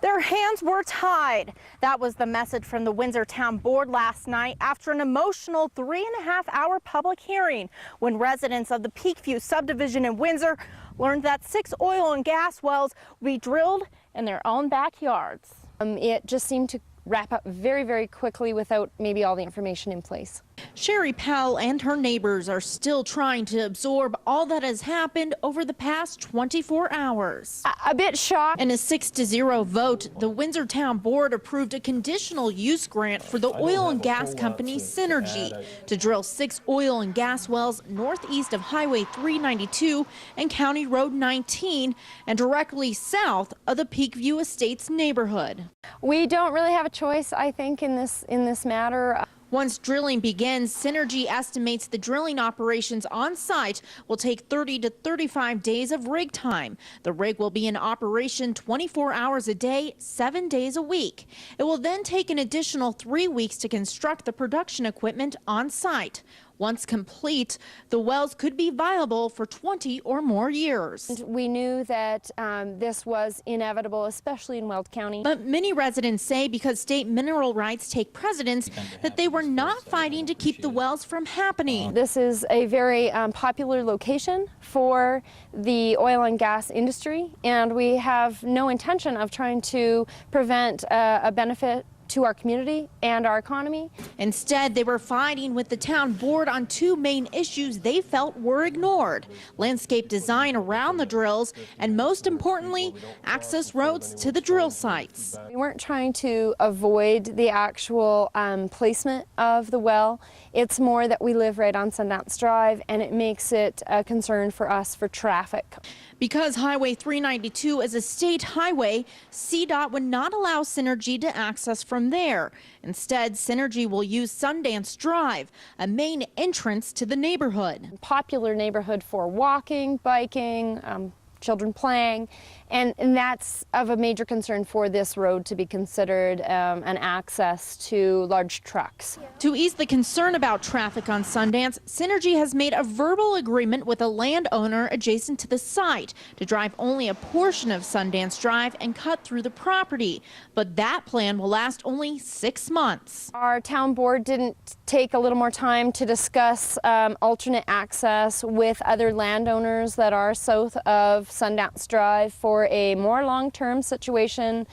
Their hands were tied. That was the message from the Windsor Town Board last night after an emotional 3.5-hour public hearing when residents of the Peakview subdivision in Windsor learned that 6 oil and gas wells will be drilled in their own backyards. It just seemed to wrap up very, very quickly without maybe all the information in place. Sherry Powell and her neighbors are still trying to absorb all that has happened over the past 24 hours. A bit shocked. In a 6-0 vote, the Windsor Town Board approved a conditional use grant for the oil and gas company Synergy to drill 6 oil and gas wells northeast of Highway 392 and County Road 19 and directly south of the Peakview Estates neighborhood. We don't really have a choice, I think, in this matter. Once drilling begins, Synergy estimates the drilling operations on site will take 30 to 35 days of rig time. The rig will be in operation 24 hours a day, 7 days a week. It will then take an additional 3 weeks to construct the production equipment on site. Once complete, the wells could be viable for 20 or more years. We knew that this was inevitable, especially in Weld County. But many residents say because state mineral rights take precedence, that they were not fighting to keep the wells from happening. This is a very popular location for the oil and gas industry, and we have no intention of trying to prevent a benefit to our community and our economy. Instead, they were fighting with the town board on 2 main issues they felt were ignored: landscape design around the drills, and most importantly, access roads to the drill sites. We weren't trying to avoid the actual placement of the well. It's more that we live right on Sundance Drive, and it makes it a concern for us for traffic. Because Highway 392 is a state highway, CDOT would not allow Synergy to access from there. Instead, Synergy will use Sundance Drive, a main entrance to the neighborhood. Popular neighborhood for walking, biking, children playing, and that's of a major concern for this road to be considered an access to large trucks. To ease the concern about traffic on Sundance, Synergy has made a verbal agreement with a landowner adjacent to the site to drive only a portion of Sundance Drive and cut through the property. But that plan will last only 6 months. Our town board didn't take a little more time to discuss alternate access with other landowners that are south of Sundance Drive for a more long-term situation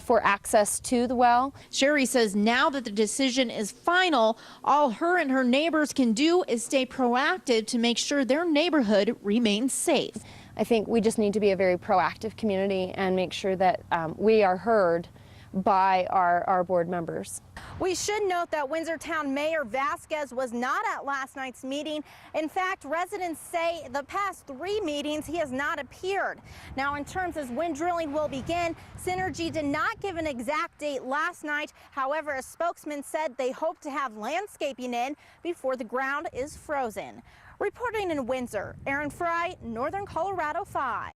for access to the well. Sherry says now that the decision is final, all her and her neighbors can do is stay proactive to make sure their neighborhood remains safe. I think we just need to be a very proactive community and make sure that we are heard by our board members. We should note that Windsor Town Mayor Vasquez was not at last night's meeting. In fact, residents say the past 3 meetings he has not appeared. Now, in terms of when drilling will begin, Synergy did not give an exact date last night. However, a spokesman said they hope to have landscaping in before the ground is frozen. Reporting in Windsor, Aaron Fry, Northern Colorado 5.